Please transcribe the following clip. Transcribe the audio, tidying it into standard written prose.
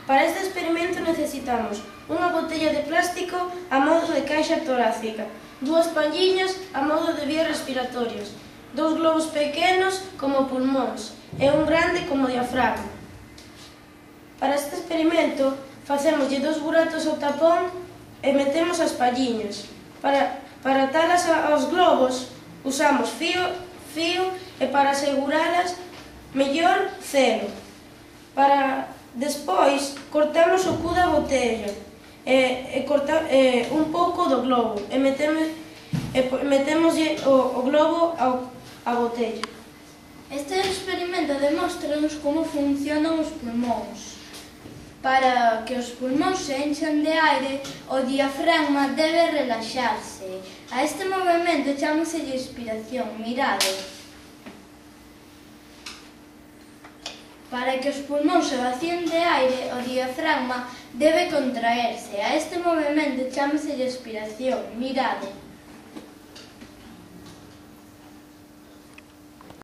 Para este experimento necesitamos unha botella de plástico a modo de caixa torácica, dúas palliñas a modo de vías respiratorias, dous globos pequenos como pulmóns e un grande como diafragma. Para este experimento facémoslle dos buratos ao tapón e metemos as palliñas. Para atalas aos globos usamos fío e para aseguralas mellor celo. Despois cortamos o cu da botella e un pouco do globo e metémoslle o globo á botella. Este experimento demóstranos como funcionan os pulmóns. Para que os pulmóns se enxan de aire, o diafragma debe relaxarse. A este movimento chámaselle expiración, mirade. Para que os pulmóns se vacíen de aire, o diafragma debe contraerse. A este movimento chámaselle expiración, mirade.